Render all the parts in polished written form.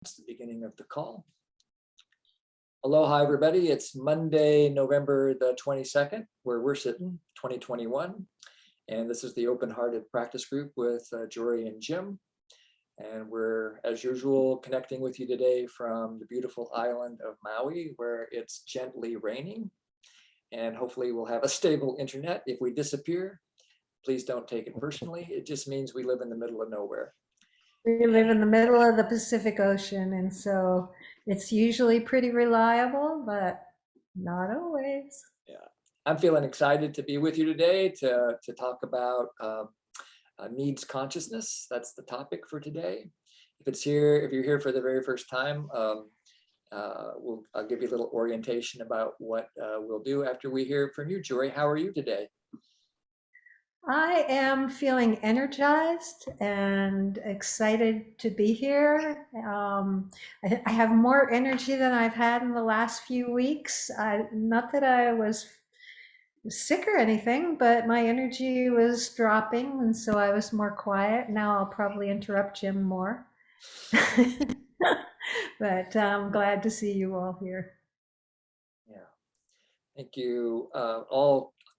It's the beginning of the call. Aloha, everybody. It's Monday, November the 22nd, where we're sitting, 2021. And this is the Open-Hearted Practice Group with Jory and Jim. And we're, as usual, connecting with you today from the beautiful island of Maui, where it's gently raining. And hopefully we'll have a stable internet. If we disappear, please don't take it personally. It just means we live in the middle of nowhere. We live in the middle of the Pacific Ocean, and so it's usually pretty reliable, but not always. Yeah, I'm feeling excited to be with you today to talk about needs consciousness. That's the topic for today. If you're here for the very first time, I'll give you a little orientation about what we'll do after we hear from you. Jory, how are you today? I am feeling energized and excited to be here. I have more energy than I've had in the last few weeks. Not that I was sick or anything, but my energy was dropping, and so I was more quiet. Now I'll probably interrupt Jim more. But I'm glad to see you all here. Yeah, thank you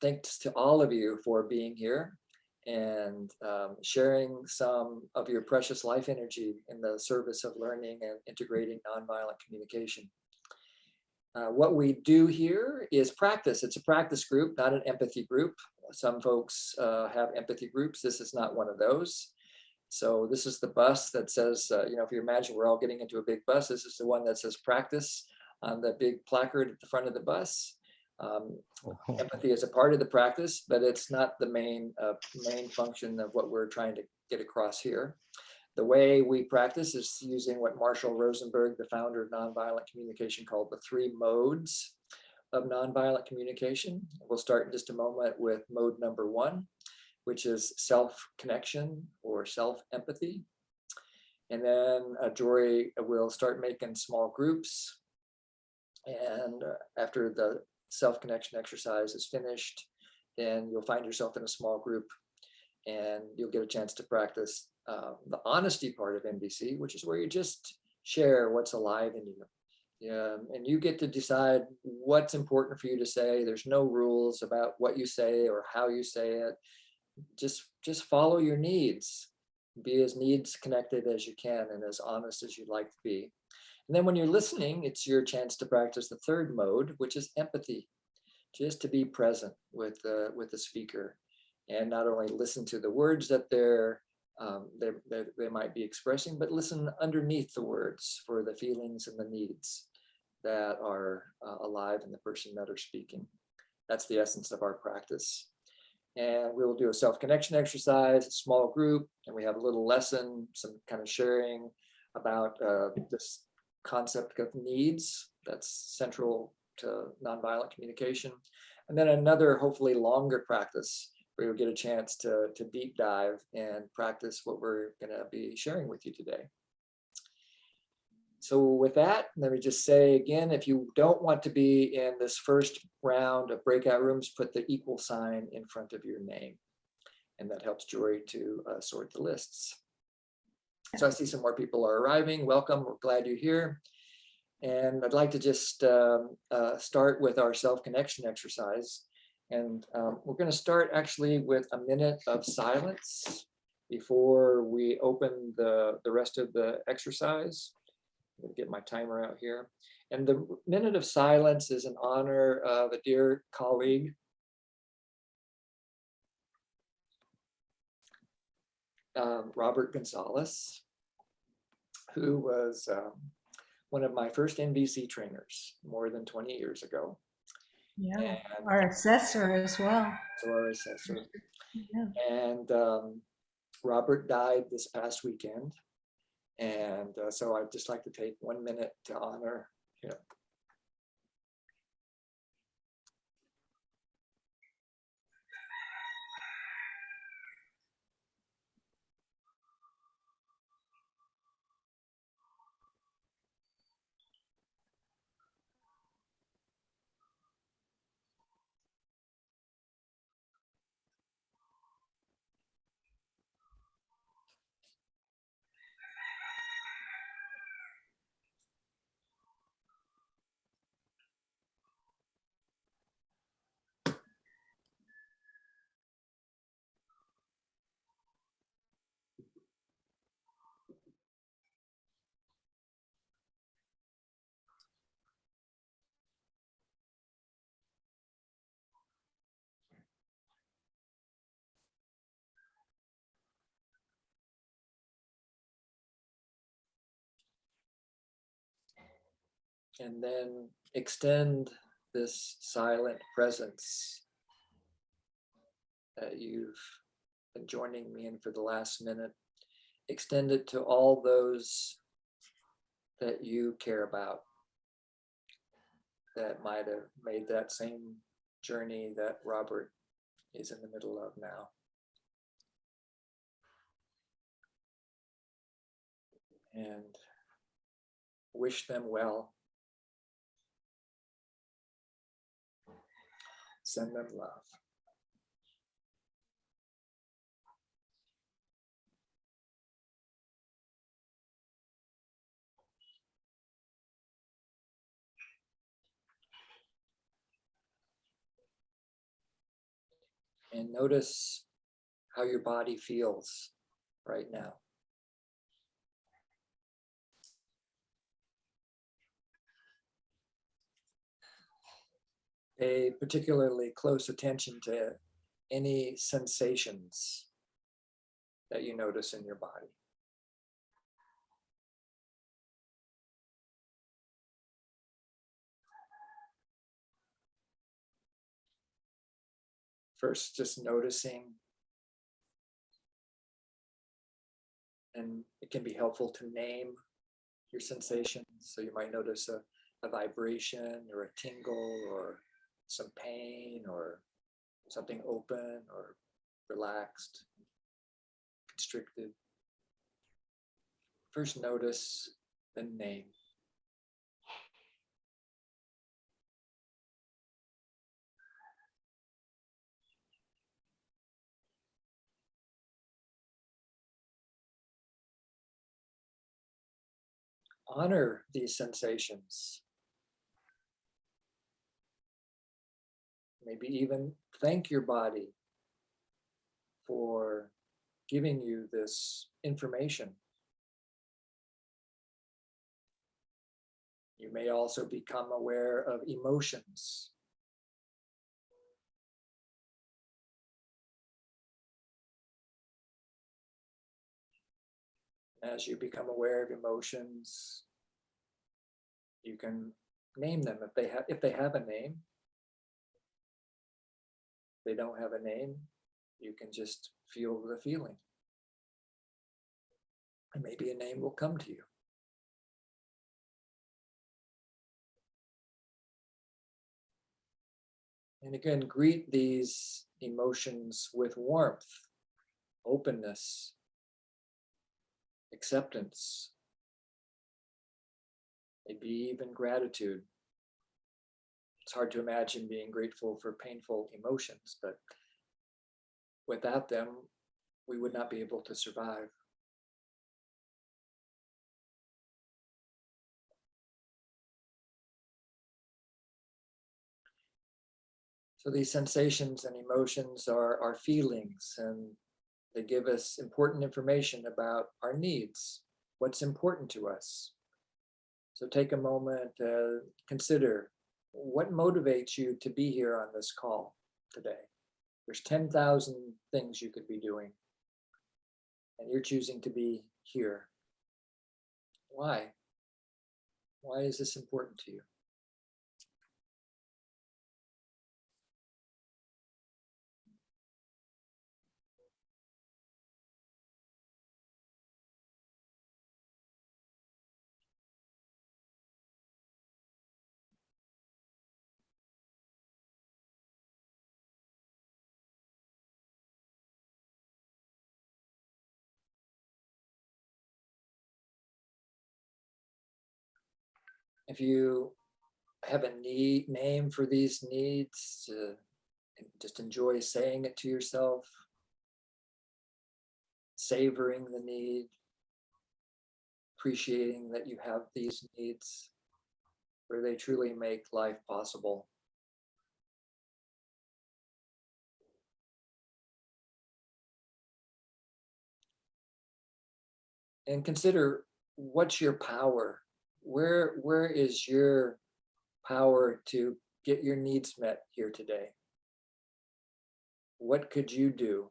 thanks to all of you for being here and sharing some of your precious life energy in the service of learning and integrating nonviolent communication. What we do here is practice. It's a practice group, not an empathy group. Some folks have empathy groups. This is not one of those. So this is the bus that says, if you imagine we're all getting into a big bus, this is the one that says practice on the big placard at the front of the bus. Empathy is a part of the practice, but it's not the main function of what we're trying to get across here. The way we practice is using what Marshall Rosenberg, the founder of nonviolent communication, called the 3 modes of nonviolent communication. We'll start in just a moment with mode number 1, which is self-connection or self-empathy. And then Jory will start making small groups. And after the self-connection exercise is finished, then you'll find yourself in a small group and you'll get a chance to practice the honesty part of NVC, which is where you just share what's alive in you. Yeah, and you get to decide what's important for you to say. There's no rules about what you say or how you say it. Just follow your needs. Be as needs connected as you can and as honest as you'd like to be. And then when you're listening, it's your chance to practice the 3rd mode, which is empathy. Just to be present with the speaker and not only listen to the words that they might be expressing, but listen underneath the words for the feelings and the needs that are alive in the person that are speaking. That's the essence of our practice. And we will do a self-connection exercise, a small group, and we have a little lesson, some kind of sharing about this concept of needs that's central to nonviolent communication. And then another, hopefully longer practice where you'll get a chance to deep dive and practice what we're going to be sharing with you today. So with that, let me just say again, if you don't want to be in this first round of breakout rooms, put the equal sign in front of your name. And that helps Jory to sort the lists. So I see some more people are arriving. Welcome, we're glad you're here. And I'd like to just start with our self-connection exercise. And we're going to start actually with a minute of silence before we open the rest of the exercise. I'm going to get my timer out here. And the minute of silence is in honor of a dear colleague, Robert Gonzalez, who was one of my first NVC trainers more than 20 years ago. Yeah, and our assessor as well. So our assessor. Yeah. And Robert died this past weekend. And so I'd just like to take 1 minute to honor him. And then extend this silent presence that you've been joining me in for the last minute. Extend it to all those that you care about that might have made that same journey that Robert is in the middle of now. And wish them well. Send them love. And notice how your body feels right now. Pay particularly close attention to any sensations that you notice in your body. First, just noticing, and it can be helpful to name your sensations. So you might notice a vibration or a tingle or some pain or something open or relaxed, constricted. First notice, then name. Honor these sensations. Maybe even thank your body for giving you this information. You may also become aware of emotions. As you become aware of emotions, you can name them if they have a name. If they don't have a name, you can just feel the feeling. And maybe a name will come to you. And again, greet these emotions with warmth, openness, acceptance, maybe even gratitude. It's hard to imagine being grateful for painful emotions, but without them, we would not be able to survive. So these sensations and emotions are feelings, and they give us important information about our needs, what's important to us. So take a moment to consider what motivates you to be here on this call today. There's 10,000 things you could be doing, and you're choosing to be here. Why? Why is this important to you? If you have a name for these needs, just enjoy saying it to yourself, savoring the need, appreciating that you have these needs, where they truly make life possible. And consider, what's your power? Where is your power to get your needs met here today? What could you do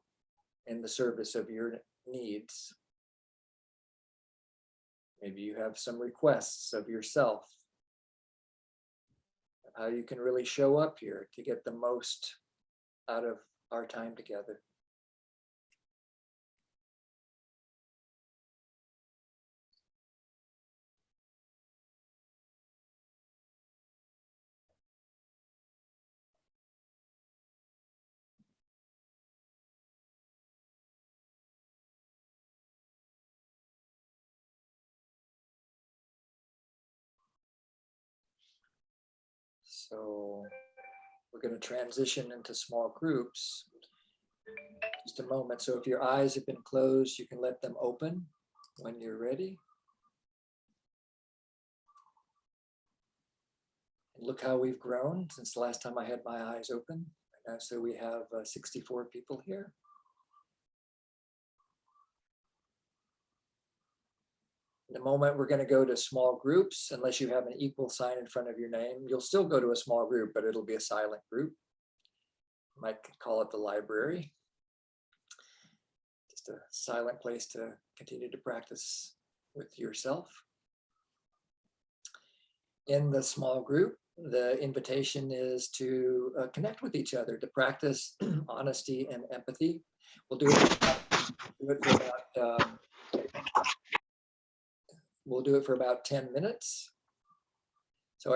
in the service of your needs? Maybe you have some requests of yourself how you can really show up here to get the most out of our time together. So we're going to transition into small groups. Just a moment. So if your eyes have been closed, you can let them open when you're ready. And look how we've grown since the last time I had my eyes open. And so we have 64 people here. In a moment, we're going to go to small groups. Unless you have an equal sign in front of your name, you'll still go to a small group, but it'll be a silent group. You might call it the library. Just a silent place to continue to practice with yourself. In the small group, the invitation is to connect with each other, to practice honesty and empathy. We'll do it for about 10 minutes. So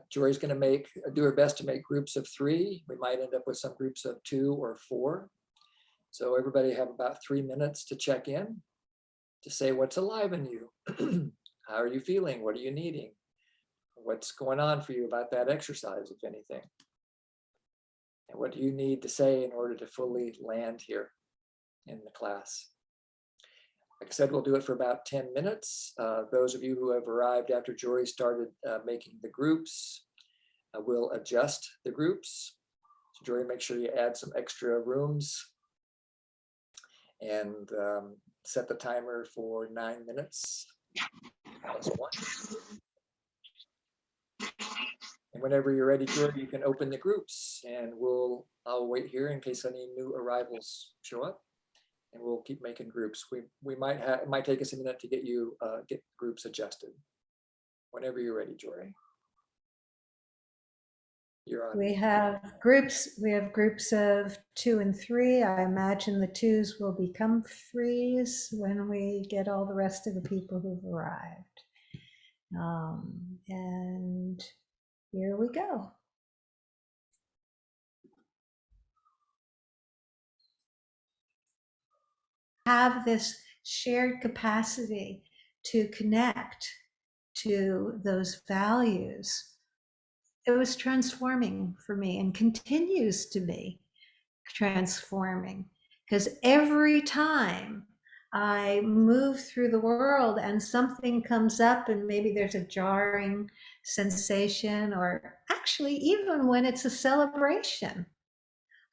Jory's going to do her best to make groups of 3. We might end up with some groups of 2 or 4. So everybody have about 3 minutes to check in, to say what's alive in you. How are you feeling? What are you needing? What's going on for you about that exercise, if anything? And what do you need to say in order to fully land here in the class? Like I said, we'll do it for about 10 minutes. Those of you who have arrived after Jory started making the groups, we'll adjust the groups. So Jory, make sure you add some extra rooms and set the timer for 9 minutes plus 1. And whenever you're ready, Jory, you can open the groups, and I'll wait here in case any new arrivals show up, and we'll keep making groups. It might take us a minute to get groups adjusted. Whenever you're ready, Jory. You're on. We have groups of 2 and 3. I imagine the 2s will become 3s when we get all the rest of the people who've arrived. And here we go. Have this shared capacity to connect to those values. It was transforming for me and continues to be transforming, because every time I move through the world and something comes up and maybe there's a jarring sensation, or actually even when it's a celebration,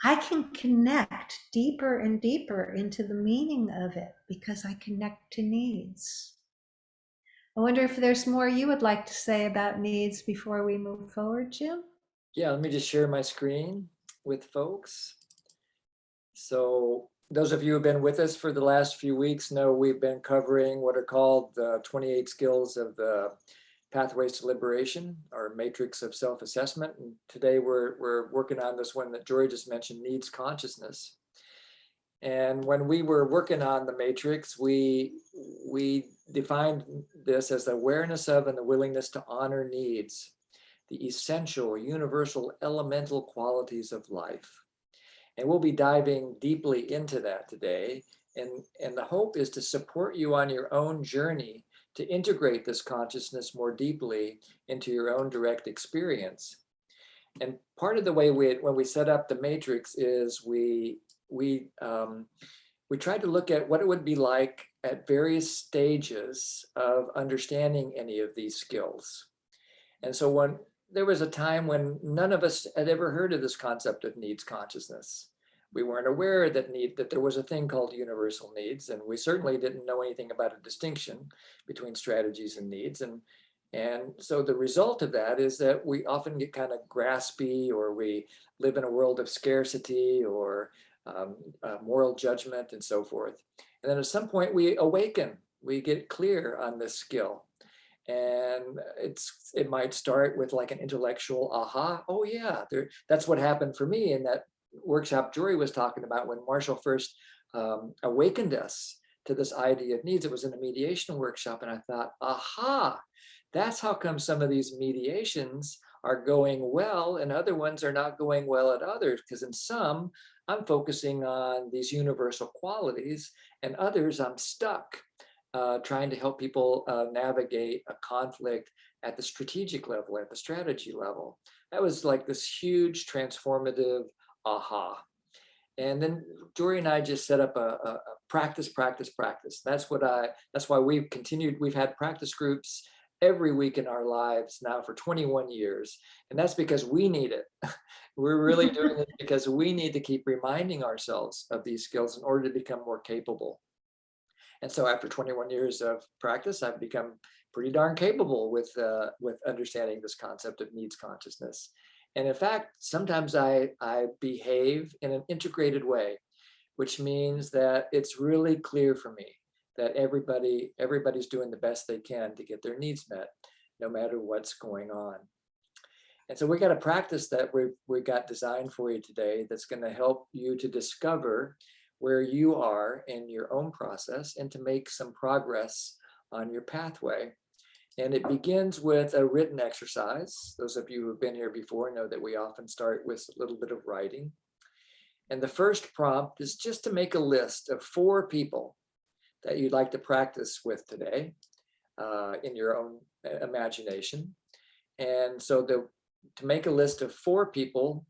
I can connect deeper and deeper into the meaning of it because I connect to needs. I wonder if there's more you would like to say about needs before we move forward, Jim? Yeah, let me just share my screen with folks. So those of you who have been with us for the last few weeks know we've been covering what are called the 28 skills of the Pathways to Liberation, or matrix of self-assessment. And today we're working on this one that Jory just mentioned, needs consciousness. And when we were working on the matrix, we defined this as the awareness of and the willingness to honor needs, the essential, universal, elemental qualities of life. And we'll be diving deeply into that today. And the hope is to support you on your own journey to integrate this consciousness more deeply into your own direct experience. And part of the way when we set up the matrix is we tried to look at what it would be like at various stages of understanding any of these skills. And so when there was a time when none of us had ever heard of this concept of needs consciousness. We weren't aware that there was a thing called universal needs, and we certainly didn't know anything about a distinction between strategies and needs. And so the result of that is that we often get kind of graspy, or we live in a world of scarcity or moral judgment and so forth. And then at some point we awaken, we get clear on this skill. And it might start with like an intellectual aha. Oh yeah, that's what happened for me in that workshop Jory was talking about when Marshall first awakened us to this idea of needs. It was in a mediation workshop, and I thought, aha, that's how come some of these mediations are going well and other ones are not going well at others, because in some I'm focusing on these universal qualities, and others I'm stuck trying to help people navigate a conflict at the strategic level, at the strategy level. That was like this huge transformative aha. And then Jory and I just set up a practice, practice, practice. That's why we've continued. We've had practice groups every week in our lives now for 21 years. And that's because we need it. We're really doing it because we need to keep reminding ourselves of these skills in order to become more capable. And so after 21 years of practice, I've become pretty darn capable with understanding this concept of needs consciousness. And in fact, sometimes I behave in an integrated way, which means that it's really clear for me that everybody's doing the best they can to get their needs met, no matter what's going on. And so we got a practice that we got designed for you today that's going to help you to discover where you are in your own process and to make some progress on your pathway. And it begins with a written exercise. Those of you who've been here before know that we often start with a little bit of writing. And the first prompt is just to make a list of 4 people that you'd like to practice with today in your own imagination. And so to make a list of 4 people,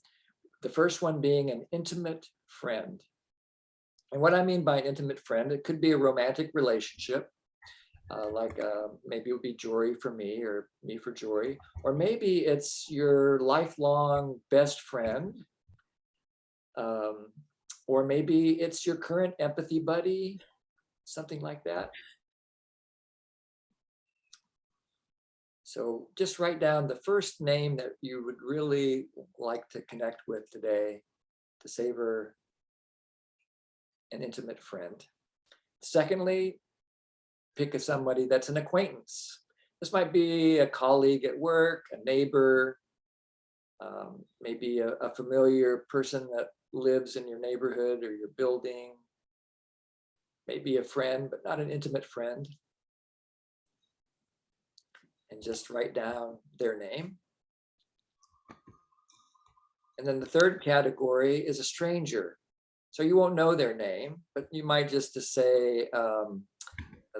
the first one being an intimate friend. And what I mean by an intimate friend, it could be a romantic relationship, maybe it would be Jory for me or me for Jory, or maybe it's your lifelong best friend, or maybe it's your current empathy buddy, something like that. So just write down the first name that you would really like to connect with today to savor an intimate friend. Secondly, pick somebody that's an acquaintance. This might be a colleague at work, a neighbor, maybe a familiar person that lives in your neighborhood or your building, maybe a friend, but not an intimate friend. And just write down their name. And then the third category is a stranger. So you won't know their name, but you might just to say,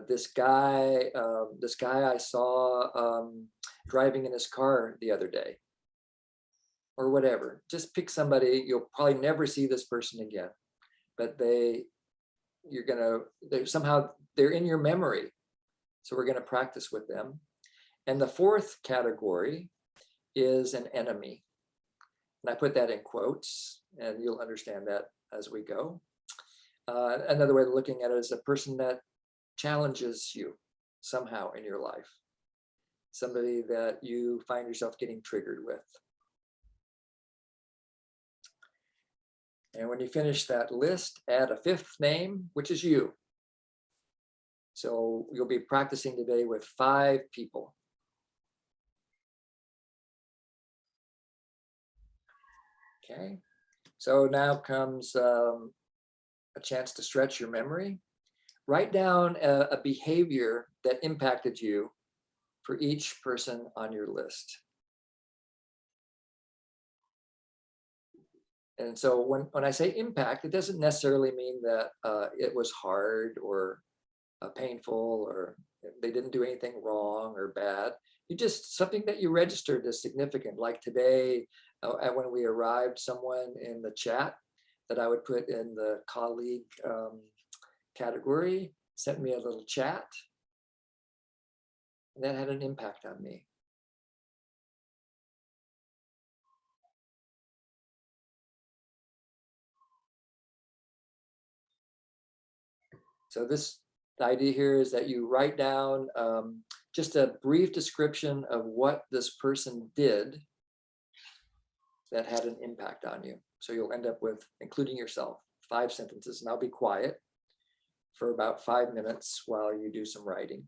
this guy I saw driving in his car the other day, or whatever. Just pick somebody. You'll probably never see this person again, but they're in your memory. So we're going to practice with them. And the fourth category is an enemy. And I put that in quotes, and you'll understand that as we go. Another way of looking at it is a person that challenges you somehow in your life, somebody that you find yourself getting triggered with. And when you finish that list, add a 5th name, which is you. So you'll be practicing today with 5 people. Okay, so now comes a chance to stretch your memory. Write down a behavior that impacted you for each person on your list. And so when I say impact, it doesn't necessarily mean that it was hard or painful or they didn't do anything wrong or bad. You just something that you registered as significant. Like today, when we arrived, someone in the chat that I would put in the colleague category sent me a little chat, and that had an impact on me. So the idea here is that you write down just a brief description of what this person did that had an impact on you. So you'll end up with, including yourself, 5 sentences, and I'll be quiet for about 5 minutes while you do some writing.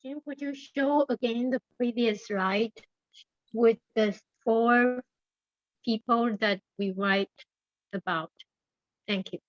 Jim, would you show again the previous slide with the 4 people that we write about? Thank you.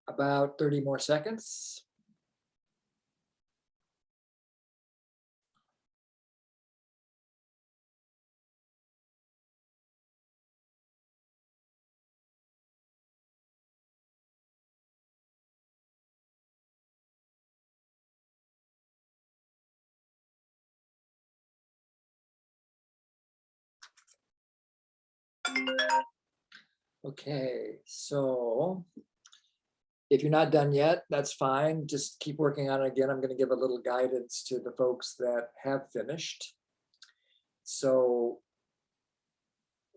About 30 more seconds. Okay, so if you're not done yet, that's fine. Just keep working on it again. I'm going to give a little guidance to the folks that have finished. So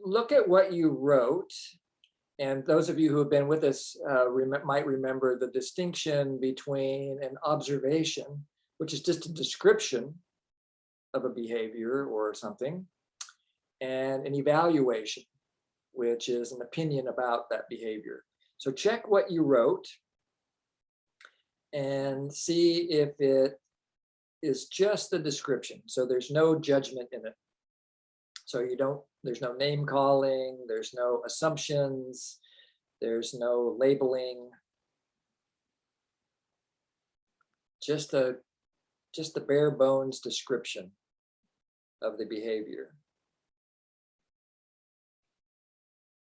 look at what you wrote. And those of you who have been with us might remember the distinction between an observation, which is just a description of a behavior or something, and an evaluation, which is an opinion about that behavior. So check what you wrote and see if it is just the description. So there's no judgment in it. So there's no name calling, there's no assumptions, there's no labeling, just the bare bones description of the behavior.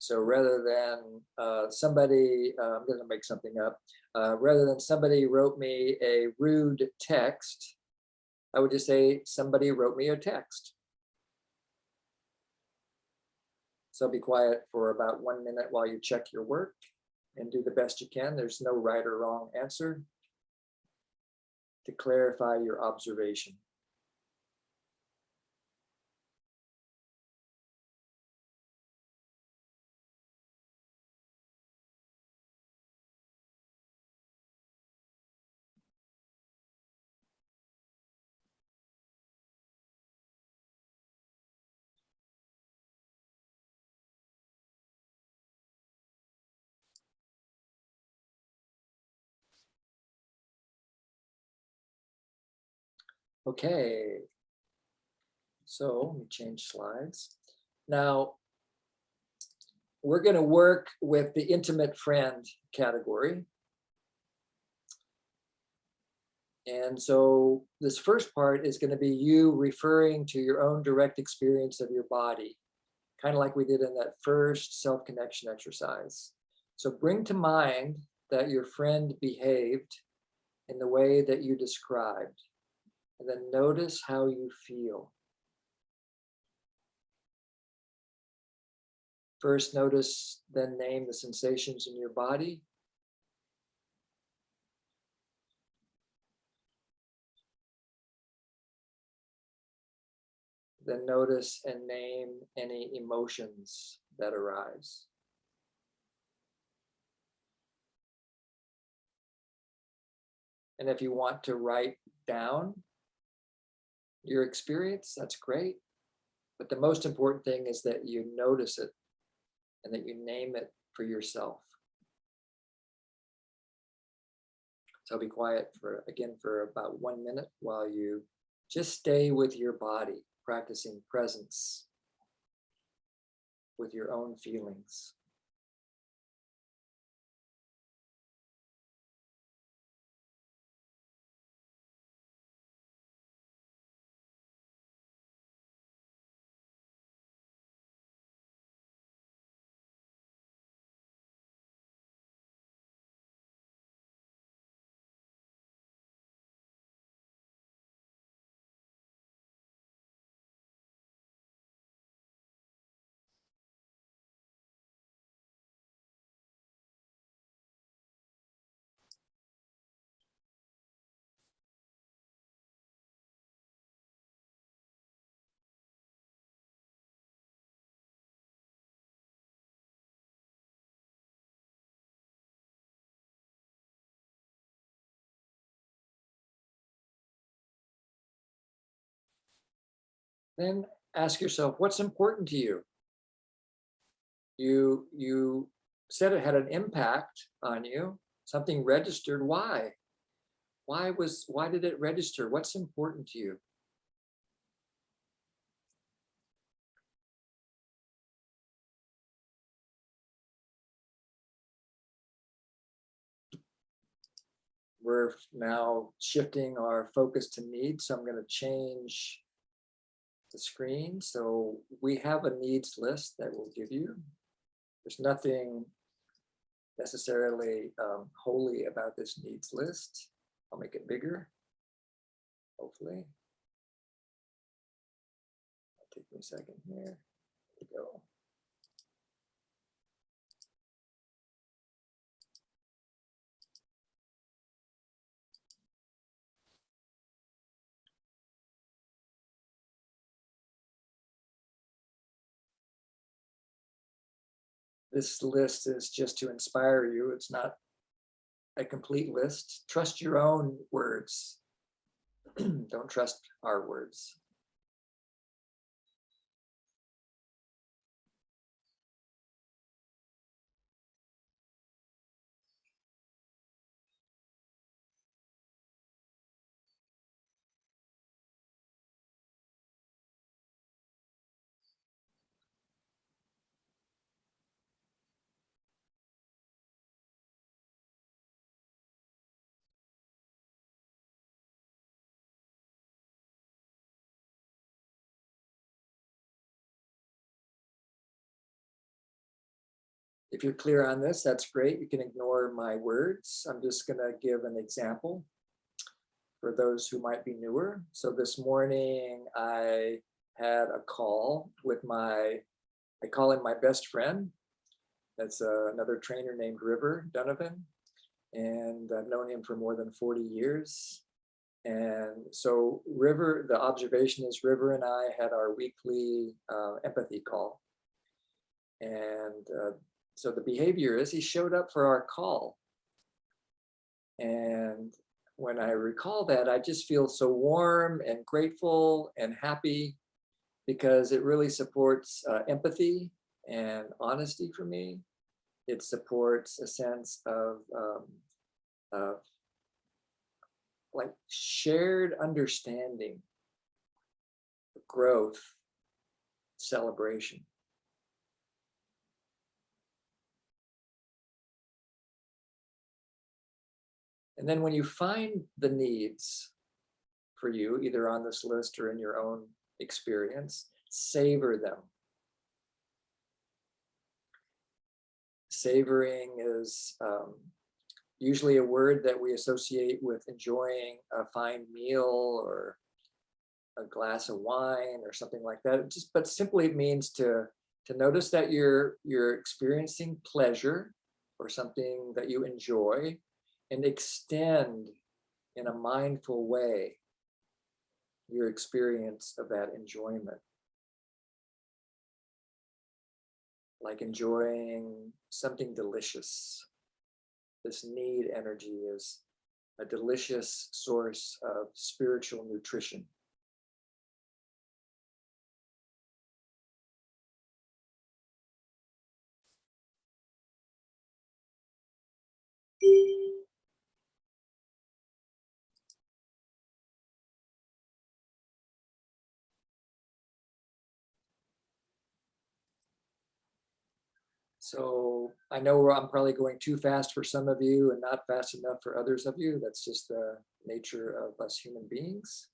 So rather than somebody, I'm going to make something up, rather than somebody wrote me a rude text, I would just say somebody wrote me a text. So be quiet for about 1 minute while you check your work and do the best you can. There's no right or wrong answer to clarify your observation. Okay, so let me change slides. Now, we're going to work with the intimate friend category. And so this first part is going to be you referring to your own direct experience of your body, kind of like we did in that first self-connection exercise. So bring to mind that your friend behaved in the way that you described, and then notice how you feel. First, notice, then name the sensations in your body. Then notice and name any emotions that arise. And if you want to write down your experience, that's great. But the most important thing is that you notice it and that you name it for yourself. So I'll be quiet for about 1 minute while you just stay with your body, practicing presence with your own feelings. Then ask yourself, what's important to you? You said it had an impact on you. Something registered. Why? Why did it register? What's important to you? We're now shifting our focus to needs. So I'm going to change the screen. So we have a needs list that we'll give you. There's nothing necessarily holy about this needs list. I'll make it bigger, hopefully. Take me a second here. There we go. This list is just to inspire you. It's not a complete list. Trust your own words. Don't trust our words. If you're clear on this, that's great. You can ignore my words. I'm just going to give an example for those who might be newer. So this morning I had a call with I call him my best friend. That's another trainer named River Donovan. And I've known him for more than 40 years. And so River, the observation is River and I had our weekly empathy call. And so the behavior is he showed up for our call. And when I recall that, I just feel so warm and grateful and happy because it really supports empathy and honesty for me. It supports a sense of like shared understanding, growth, celebration. And then when you find the needs for you, either on this list or in your own experience, savor them. Savoring is usually a word that we associate with enjoying a fine meal or a glass of wine or something like that. But simply it means to to notice that you're experiencing pleasure or something that you enjoy, and extend in a mindful way your experience of that enjoyment. Like enjoying something delicious. This need energy is a delicious source of spiritual nutrition. So I know I'm probably going too fast for some of you and not fast enough for others of you. That's just the nature of us human beings.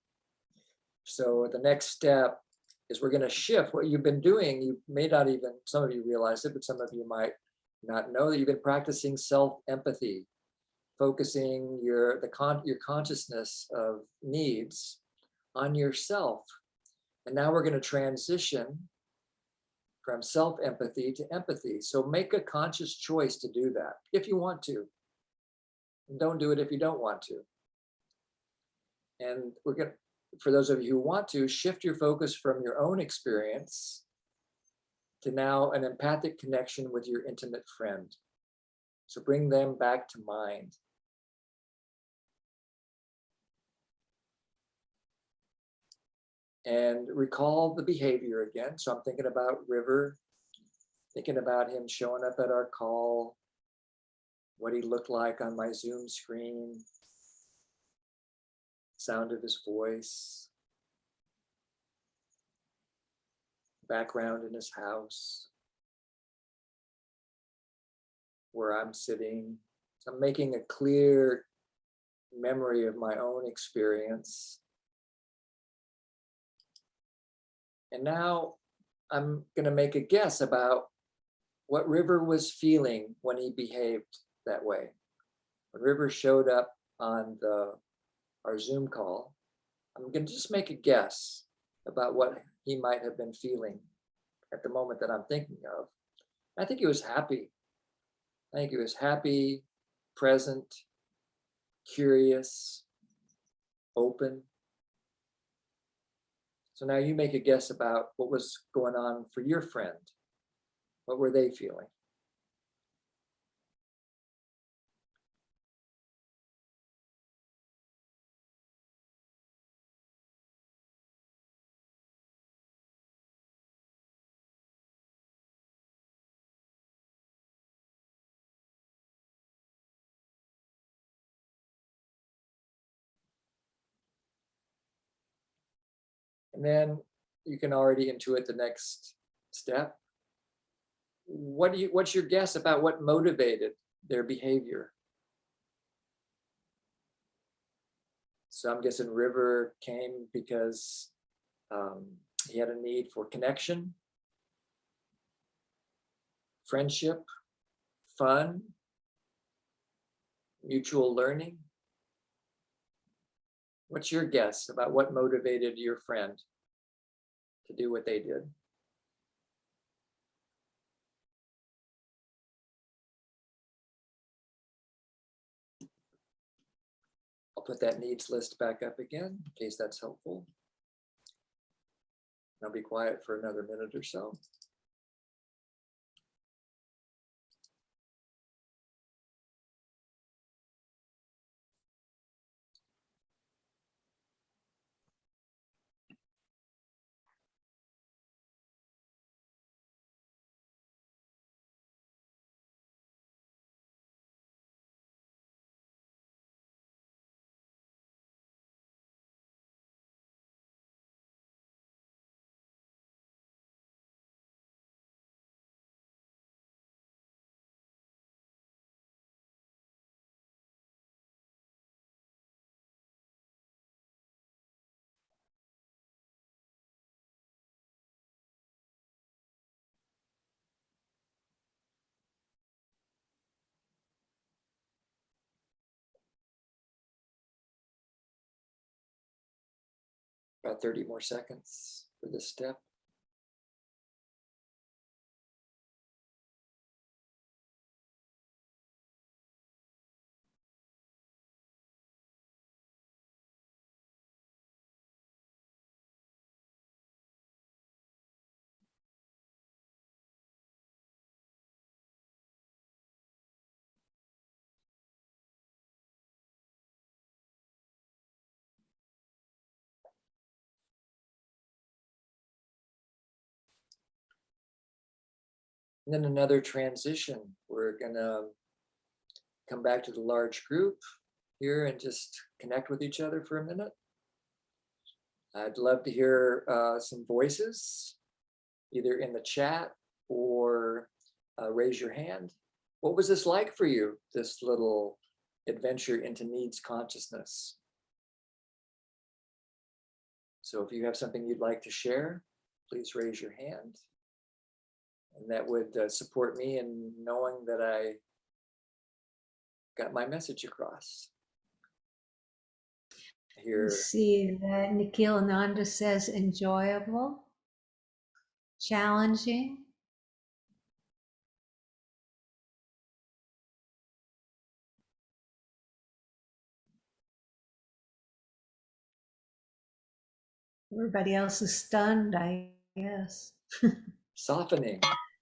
So the next step is we're going to shift what you've been doing. You may not even, some of you realize it, but some of you might not know that you've been practicing self-empathy, focusing your consciousness of needs on yourself. And now we're going to transition from self-empathy to empathy. So make a conscious choice to do that if you want to. And don't do it if you don't want to. And we're going to, for those of you who want to, shift your focus from your own experience to now an empathic connection with your intimate friend. So bring them back to mind. And recall the behavior again. So I'm thinking about River, thinking about him showing up at our call, what he looked like on my Zoom screen, sound of his voice, background in his house, where I'm sitting. So I'm making a clear memory of my own experience. And now I'm going to make a guess about what River was feeling when he behaved that way. When River showed up on our Zoom call, I'm going to just make a guess about what he might have been feeling at the moment that I'm thinking of. I think he was happy. I think he was happy, present, curious, open. So now you make a guess about what was going on for your friend. What were they feeling? And then you can already intuit the next step. What's your guess about what motivated their behavior? So I'm guessing River came because he had a need for connection, friendship, fun, mutual learning. What's your guess about what motivated your friend to do what they did? I'll put that needs list back up again in case that's helpful. I'll be quiet for another minute or so. About 30 more seconds for this step. And then another transition. We're gonna come back to the large group here and just connect with each other for a minute. I'd love to hear some voices, either in the chat or raise your hand. What was this like for you, this little adventure into needs consciousness? So if you have something you'd like to share, please raise your hand. And that would support me in knowing that I got my message across. Here. See that Nikhil Ananda says enjoyable, challenging. Everybody else is stunned, I guess. Softening.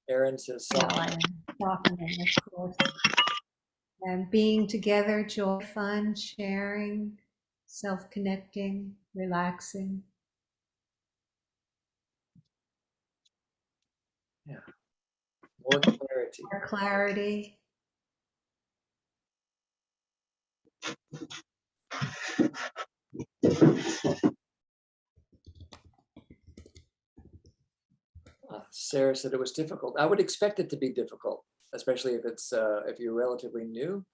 Aaron says softening. Softening, of course. And being together, joy, fun, sharing, self-connecting, relaxing. Yeah. More clarity. More clarity. Sarah said it was difficult. I would expect it to be difficult, especially if it's if you're relatively new.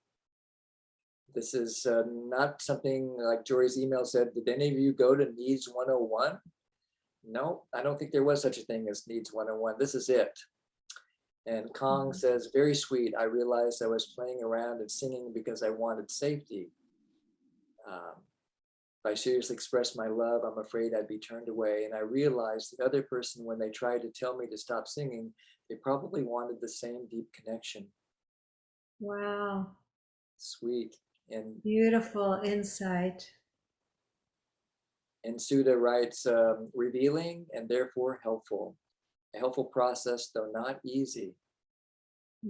This is not something like Jory's email said. Did any of you go to Needs 101? No, I don't think there was such a thing as Needs 101. This is it. And Kong says, very sweet. I realized I was playing around and singing because I wanted safety. If I seriously expressed my love, I'm afraid I'd be turned away. And I realized the other person, when they tried to tell me to stop singing, they probably wanted the same deep connection. Wow. Sweet. And beautiful insight. And Sudha writes, revealing and therefore helpful. A helpful process, though not easy.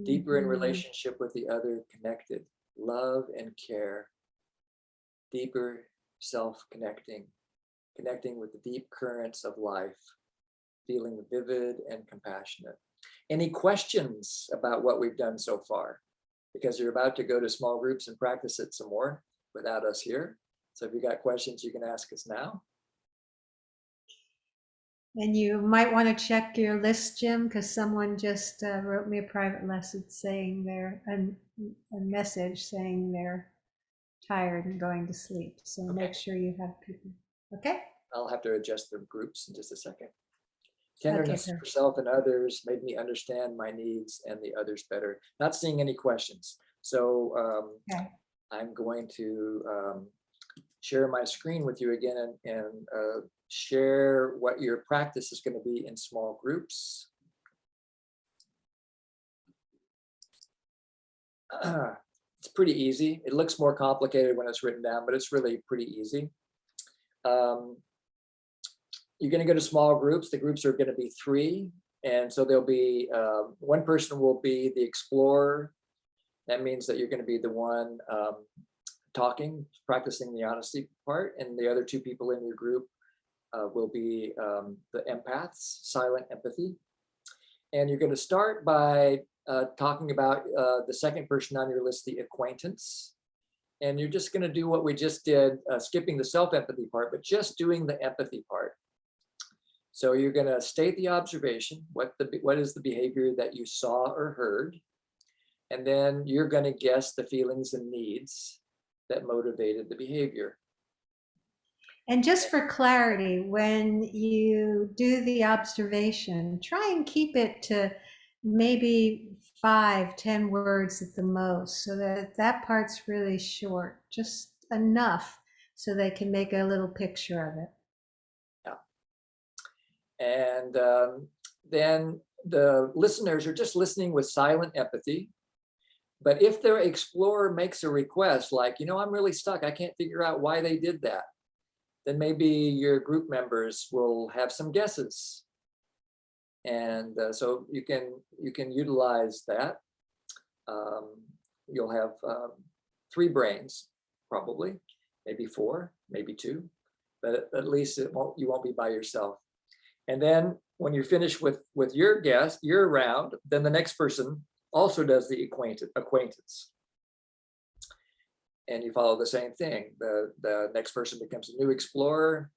Deeper in relationship with the other, connected. Love and care. Deeper self-connecting. Connecting with the deep currents of life. Feeling vivid and compassionate. Any questions about what we've done so far? Because you're about to go to small groups and practice it some more without us here. So if you got questions, you can ask us now. And you might want to check your list, Jim, because someone just wrote me a private message saying a message saying they're tired and going to sleep. So Okay. Make sure you have people. Okay. I'll have to adjust the groups in just a second. Tenderness Okay, for self and others made me understand my needs and the others better. Not seeing any questions. So okay. I'm going to share my screen with you again and share what your practice is going to be in small groups. It's pretty easy. It looks more complicated when it's written down, but it's really pretty easy. You're going to go to small groups. The groups are going to be 3. And so there'll be one person will be the explorer. That means that you're going to be the one talking, practicing the honesty part. And the other 2 people in your group will be the empaths, silent empathy. And you're going to start by talking about the second person on your list, the acquaintance. And you're just going to do what we just did, skipping the self-empathy part, but just doing the empathy part. So you're going to state the observation, what is the behavior that you saw or heard, and then you're going to guess the feelings and needs that motivated the behavior. And just for clarity, when you do the observation, try and keep it to maybe 5-10 words at the most, so that part's really short, just enough so they can make a little picture of it. And then the listeners are just listening with silent empathy. But if their explorer makes a request like, I'm really stuck, I can't figure out why they did that, then maybe your group members will have some guesses. And so you can utilize that. You'll have 3 brains, probably, maybe 4, maybe 2, but at least you won't be by yourself. And then when you're finished with your guest, your round, then the next person also does the acquaintance. And you follow the same thing. The next person becomes a new explorer,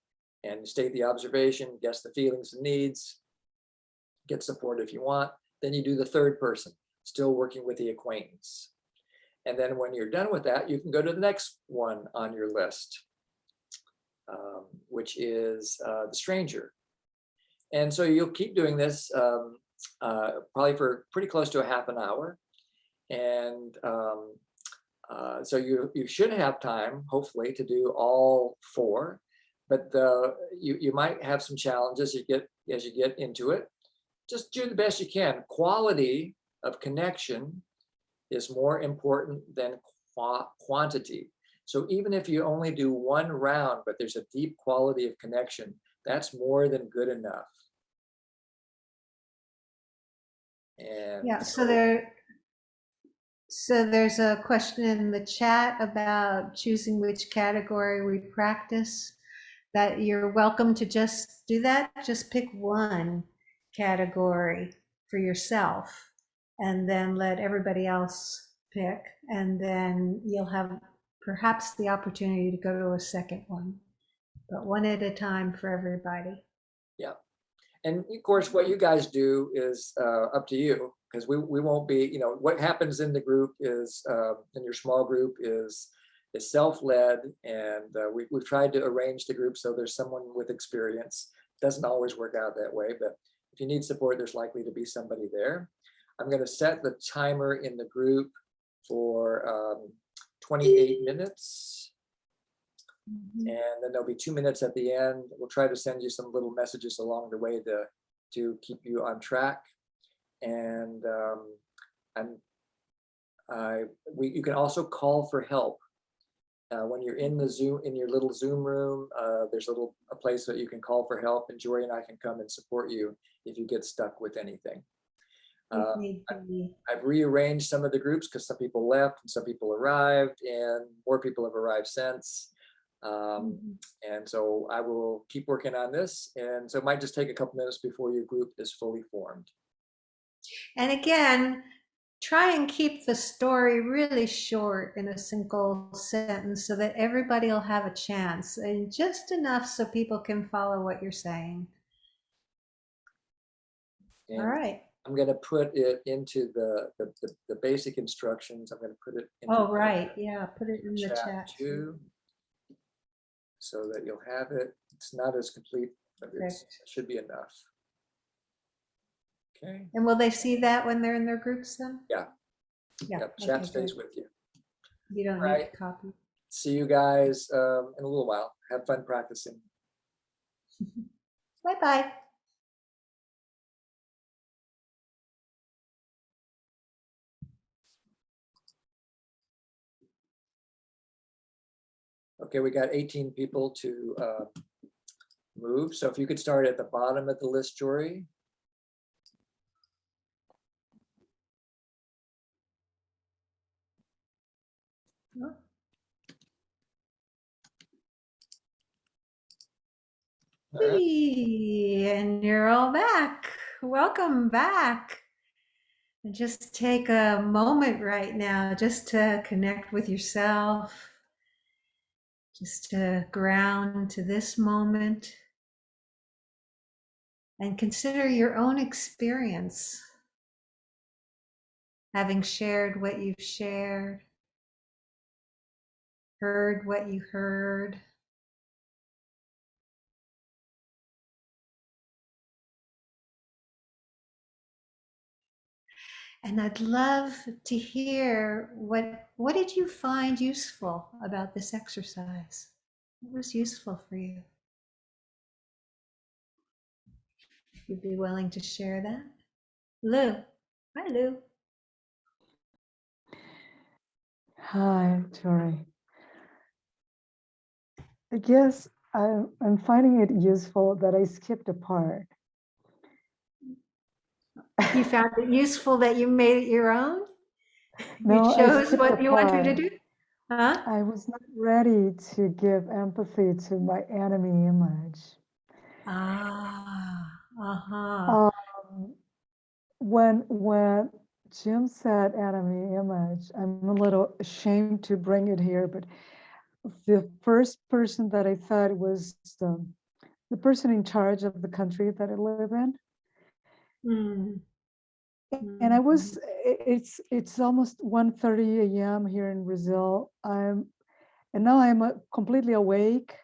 and you state the observation, guess the feelings and needs, get support if you want. Then you do the third person, still working with the acquaintance. And then when you're done with that, you can go to the next one on your list, which is the stranger. And so you'll keep doing this probably for pretty close to a half an hour. And so you should have time, hopefully, to do all four. But you might have some challenges as you get into it. Just do the best you can. Quality of connection is more important than quantity. So even if you only do one round, but there's a deep quality of connection, that's more than good enough. And yeah, so there's a question in the chat about choosing which category we practice. That you're welcome to just do that. Just pick one category for yourself and then let everybody else pick. And then you'll have perhaps the opportunity to go to a second one, but one at a time for everybody. Yeah. And of course, what you guys do is up to you, because we won't be, what happens in the group is, in your small group is self-led, and we've tried to arrange the group so there's someone with experience. It doesn't always work out that way, but if you need support, there's likely to be somebody there. I'm going to set the timer in the group for 28 minutes. Mm-hmm. And then there'll be 2 minutes at the end. We'll try to send you some little messages along the way to keep you on track. And you can also call for help. When you're in your little Zoom room, there's a place that you can call for help, and Jory and I can come and support you if you get stuck with anything. I've rearranged some of the groups because some people left and some people arrived, and more people have arrived since. And so I will keep working on this. And so it might just take a couple minutes before your group is fully formed. And again, try and keep the story really short in a single sentence so that everybody will have a chance, and just enough so people can follow what you're saying. And all right. I'm going to put it into the basic instructions. I'm going to put it into oh, right. Yeah, put it in the chat too, so that you'll have it. It's not as complete, but it should be enough. Okay. And will they see that when they're in their groups then? Yeah. Yeah. Yep. Chat stays with you. You don't need to copy. See you guys in a little while. Have fun practicing. Bye-bye. Okay, we got 18 people to move. So if you could start at the bottom of the list, Jory. Hey, and you're all back. Welcome back. And just take a moment right now just to connect with yourself, just to ground to this moment, and consider your own experience, having shared what you've shared, heard what you heard. And I'd love to hear what did you find useful about this exercise? What was useful for you? You'd be willing to share that? Lou. Hi, Lou. Hi, Jory. I guess I'm finding it useful that I skipped a part. You found it useful that you made it your own? No, you chose what you wanted to do? Huh? I was not ready to give empathy to my enemy image. Ah, Uh-huh. Um, when Jim said enemy image, I'm a little ashamed to bring it here, but the first person that I thought was the person in charge of the country that I live in. Mm. And I Mhm. was, it's almost 1:30 a.m. here in Brazil. And now I'm completely awake.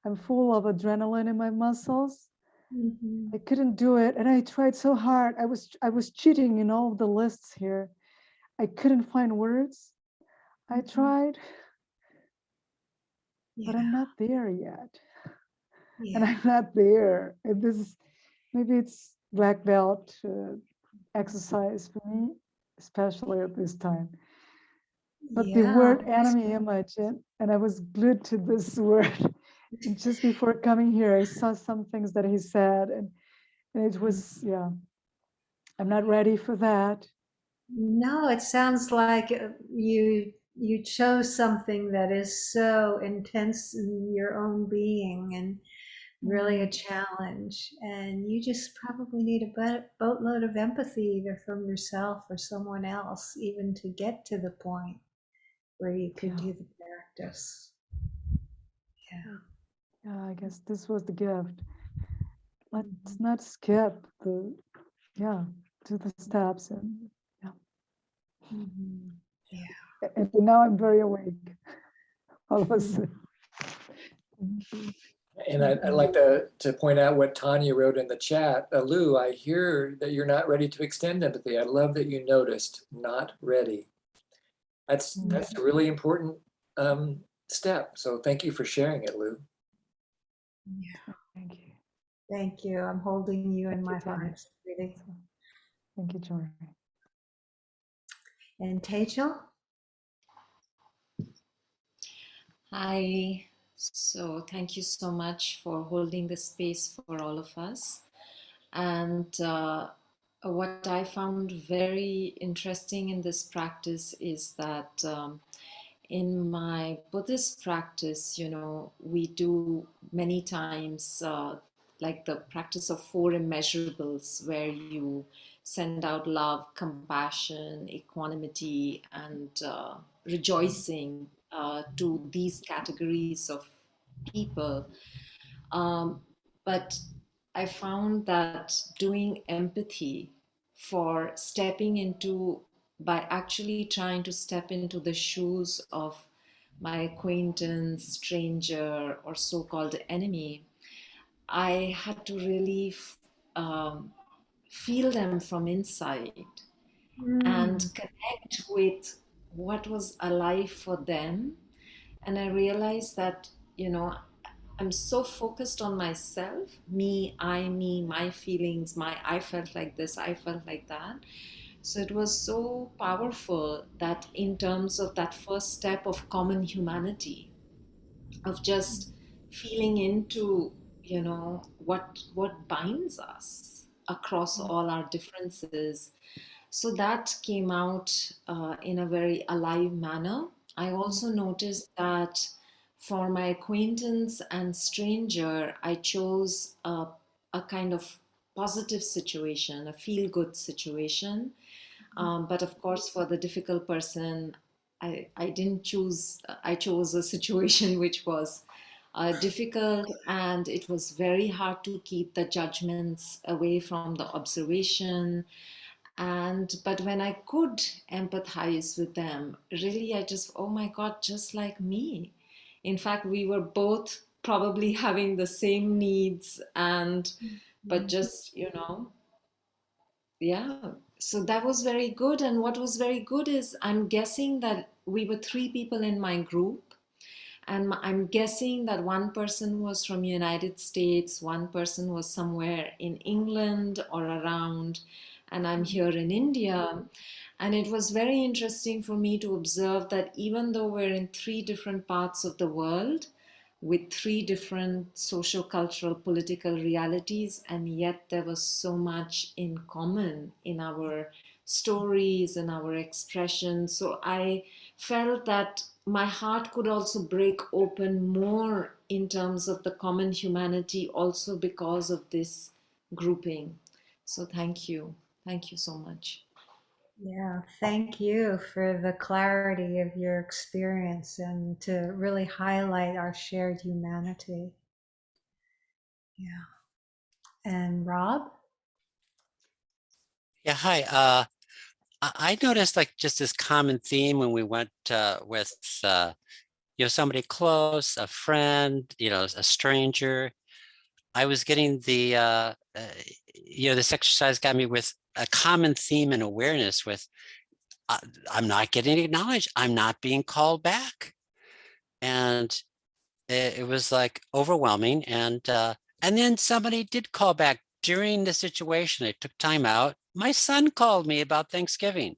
I'm full of adrenaline in my muscles. Mhm. I couldn't do it, and I tried so hard. I was cheating in all the lists here. I couldn't find words. I Mhm. tried, but Yeah. I'm not there yet. And Yeah. I'm not there. And this is maybe it's black belt exercise for me, especially at this time. But the Yeah. word enemy image, and I was glued to this word. And just before coming here, I saw some things that he said, and it was, yeah, I'm not ready for that. No, it sounds like you chose something that is so intense in your own being and really a Mm, challenge. And you just probably need a boatload of empathy either from yourself or someone else, even to get to the point where you could yeah, do the practice. Yeah. yeah, I guess this was the gift. Let's Mhm. not skip the, yeah, do the steps. And yeah, Mhm. Yeah. and now I'm very awake all of a Mhm. sudden. Thank you. And I'd Mhm. like to point out what Tanya wrote in the chat. Lou, I hear that you're not ready to extend empathy. I love that you noticed not ready. That's Mm, a really important step. So thank you for sharing it, Lou. Yeah. thank you. Thank you. I'm holding you in Thank you, my Tanya. heart, sweetie. So, thank you, Jory. And Tejal? Hi. So thank you so much for holding the space for all of us. And what I found very interesting in this practice is that in my Buddhist practice, we do many times like the practice of four immeasurables, where you send out love, compassion, equanimity, and rejoicing to these categories of people. Um, but I found that doing empathy for stepping into, by actually trying to step into the shoes of my acquaintance, stranger, or so called enemy, I had to really um, feel them from inside and Mm. connect with what was alive for them. And I realized that, I'm so focused on myself, me, my feelings, I felt like this, I felt like that. So it was so powerful that in terms of that first step of common humanity, of just feeling into, what binds us across all our differences. So that came out in a very alive manner. I also noticed that for my acquaintance and stranger, I chose a kind of positive situation, a feel good situation. But of course, for the difficult person, I didn't choose, I chose a situation which was difficult, and it was very hard to keep the judgments away from the observation. And but when I could empathize with them, really, I just, oh my God, just like me. In fact, we were both probably having the same needs, and but just, yeah. So that was very good. And what was very good is, I'm guessing that we were three people in my group, and I'm guessing that one person was from United States, one person was somewhere in England or around, and I'm here in India. And it was very interesting for me to observe that even though we're in three different parts of the world, with three different social, cultural, political realities, and yet there was so much in common in our stories and our expressions. So I felt that my heart could also break open more in terms of the common humanity, also because of this grouping. So thank you so much. Yeah, thank you for the clarity of your experience and to really highlight our shared humanity. Yeah. And Rob? Yeah, hi. I noticed like just this common theme when we went with somebody close, a friend, a stranger. I was getting this exercise got me with a common theme and awareness with I'm not getting acknowledged. I'm not being called back. And it was like overwhelming. And then somebody did call back during the situation. I took time out. My son called me about Thanksgiving.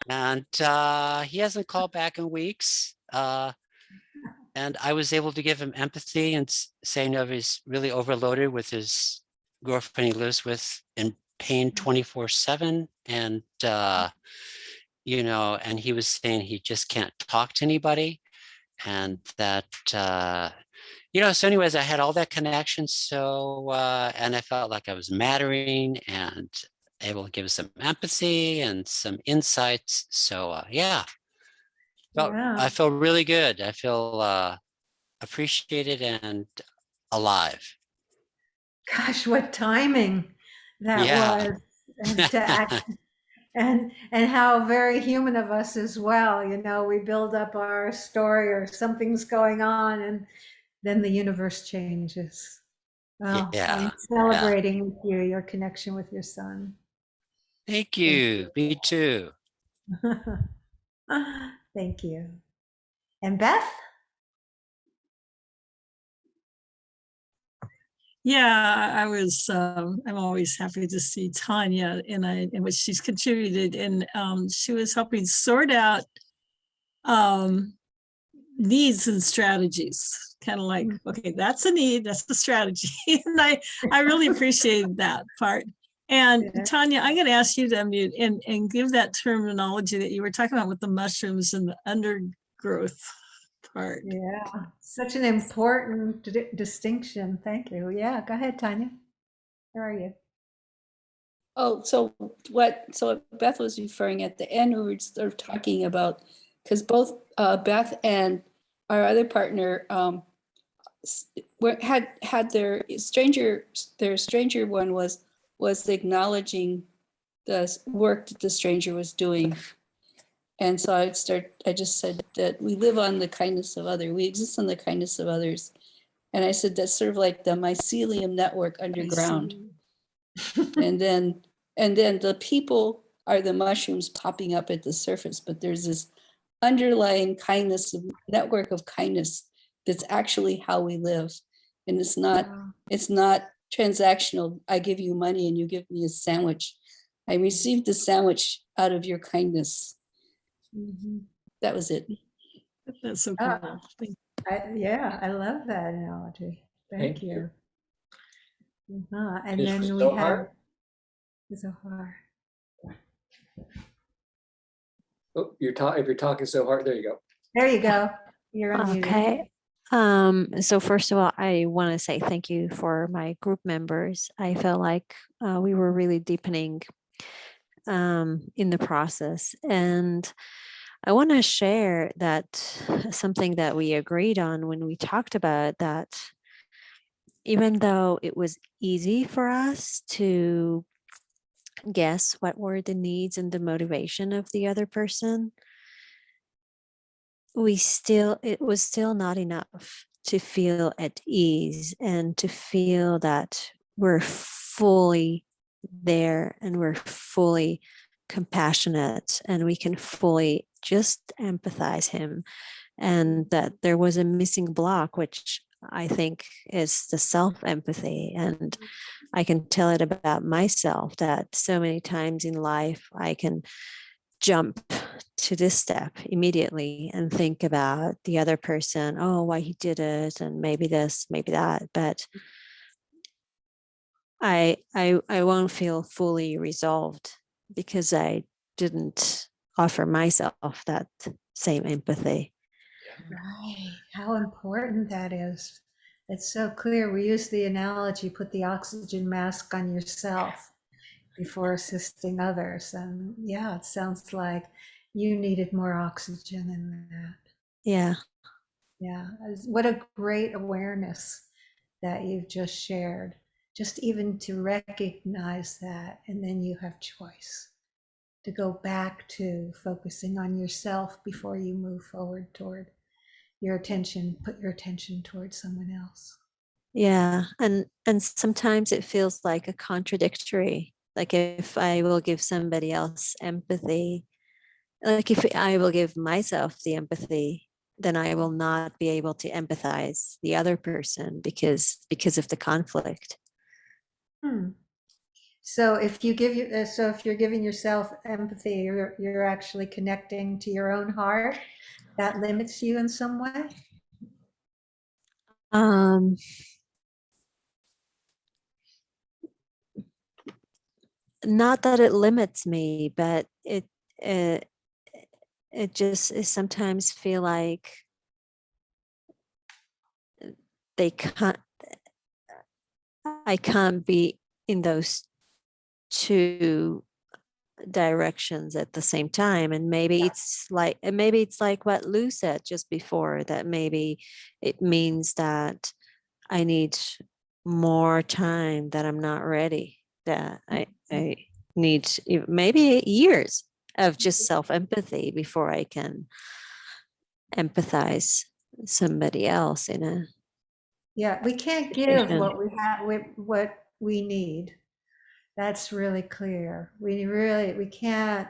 And he hasn't called back in weeks. And I was able to give him empathy and saying that he's really overloaded with his girlfriend he lives with in pain 24/7. And, and he was saying he just can't talk to anybody. And that, so anyways, I had all that connection. So, and I felt like I was mattering and able to give some empathy and some insights. So, yeah, Yeah. I feel really good. I feel appreciated and alive. Gosh, what timing that Yeah. was. And to act and how very human of us as well. We build up our story or something's going on and then the universe changes. Oh, I'm Yeah. celebrating with you, your connection with your son. Thank Thank you. Me too. you. Thank you. And Beth? Yeah, I'm always happy to see Tanya and what she's contributed. And she was helping sort out needs and strategies, kind of like, okay, that's a need, that's the strategy. And I really appreciated that part. And Yeah. Tanya, I'm going to ask you to unmute and give that terminology that you were talking about with the mushrooms and the undergrowth part. Yeah, such an important distinction. Thank you. Yeah, go ahead, Tanya. Where are you? Oh, so Beth was referring at the end, we were sort of talking about, because both Beth and our other partner had their stranger one was acknowledging the work that the stranger was doing. And so I just said that we live on the kindness of others. We exist on the kindness of others. And I said, that's sort of like the mycelium network underground. And then the people are the mushrooms popping up at the surface, but there's this underlying kindness, network of kindness that's actually how we live. And it's not transactional. I give you money and you give me a sandwich. I received the sandwich out of your kindness. That was it. That's so cool. I love that analogy. Thank you. And Is then we Zohar? have Zohar. Oh, if you're talking so hard, there you go. There you go. You're unmuted. Okay. So first of all, I want to say thank you for my group members. I felt like we were really deepening in the process. And I want to share that something that we agreed on when we talked about that, even though it was easy for us to guess what were the needs and the motivation of the other person, it was still not enough to feel at ease and to feel that we're fully there and we're fully compassionate and we can fully just empathize him, and that there was a missing block, which I think is the self-empathy. And I can tell it about myself that so many times in life I can jump to this step immediately and think about the other person, oh, why he did it, and maybe this, maybe that. But I won't feel fully resolved because I didn't offer myself that same empathy. Right. How important that is. It's so clear. We use the analogy, put the oxygen mask on yourself before assisting others. And yeah, it sounds like you needed more oxygen in that. Yeah. Yeah. What a great awareness that you've just shared. Just even to recognize that, and then you have choice to go back to focusing on yourself before you move forward toward your attention, put your attention towards someone else. Yeah. And sometimes it feels like a contradictory. Like if I will give somebody else empathy, like if I will give myself the empathy, then I will not be able to empathize the other person because of the conflict. So if you give you, so if you're giving yourself empathy, you're actually connecting to your own heart. That limits you in some way. Um, not that it limits me, but it just is sometimes feel like they can't. I can't be in those two directions at the same time, and maybe it's like what Lou said just before, that maybe it means that I need more time, that I'm not ready, that I need maybe years of just self-empathy before I can empathize somebody else in a Yeah, we can't give situation. what we have, what we need. That's really clear. We can't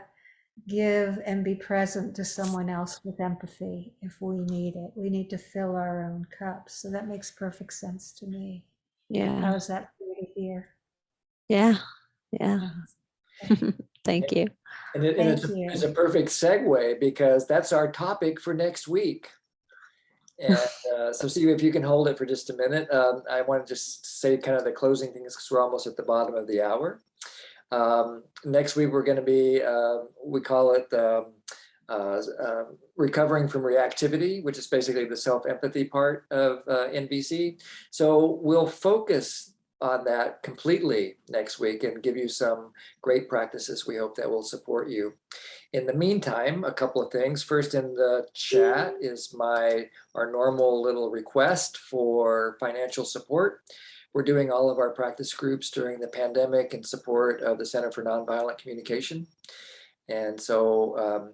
give and be present to someone else with empathy if we need it. We need to fill our own cups. So that makes perfect sense to me. Yeah. How is that for you to hear? Yeah. Yeah. Okay. Thank you. And, Thank it's you. a perfect segue because that's our topic for next week. And so Steve, if you can hold it for just a minute, I want to just say kind of the closing things because we're almost at the bottom of the hour. Next week, we're going to be, we call it recovering from reactivity, which is basically the self-empathy part of NVC. So we'll focus on that completely next week and give you some great practices. We hope that will support you. In the meantime, a couple of things. First, in the chat is our normal little request for financial support. We're doing all of our practice groups during the pandemic in support of the Center for Nonviolent Communication. And so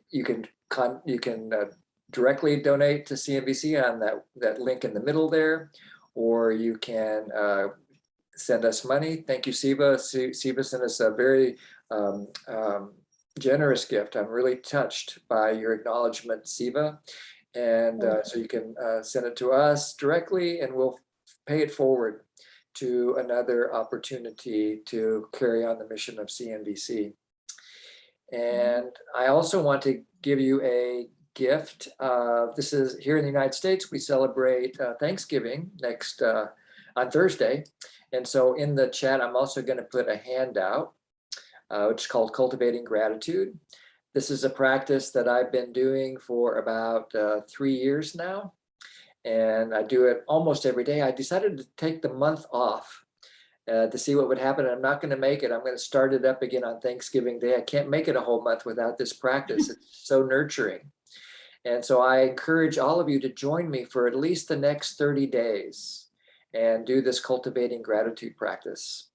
you can directly donate to CNVC on that link in the middle there, or you can send us money. Thank you, Siva. Siva sent us a very generous gift. I'm really touched by your acknowledgement, Siva. And so you can send it to us directly and we'll pay it forward to another opportunity to carry on the mission of CNVC. And I also want to give you a gift. This is here in the United States, we celebrate Thanksgiving on Thursday. And so in the chat, I'm also going to put a handout, which is called Cultivating Gratitude. This is a practice that I've been doing for about 3 years now. And I do it almost every day. I decided to take the month off to see what would happen. I'm not going to make it. I'm going to start it up again on Thanksgiving Day. I can't make it a whole month without this practice. It's so nurturing. And so I encourage all of you to join me for at least the next 30 days and do this Cultivating Gratitude practice.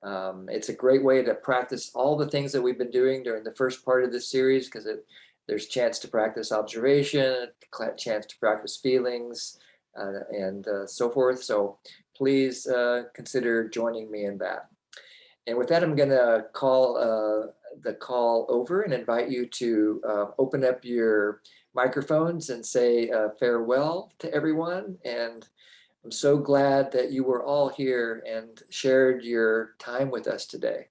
It's a great way to practice all the things that we've been doing during the first part of this series, because there's chance to practice observation, chance to practice feelings, and so forth. So please consider joining me in that. And with that, I'm going to call the call over and invite you to open up your microphones and say farewell to everyone. And I'm so glad that you were all here and shared your time with us today.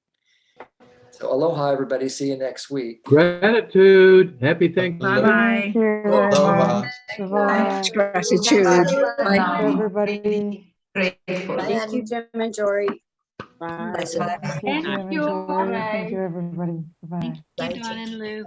So aloha, everybody. See you next week. Gratitude. Happy Thanksgiving. Thank you very Aloha. much. Bye. Gratitude. Thank you, everybody. Grateful. Thank you, Jim and Jory. Thank you, Thank Jim and you. Jory. Thank you, everybody. Bye-bye. Thank you, Don and Lou.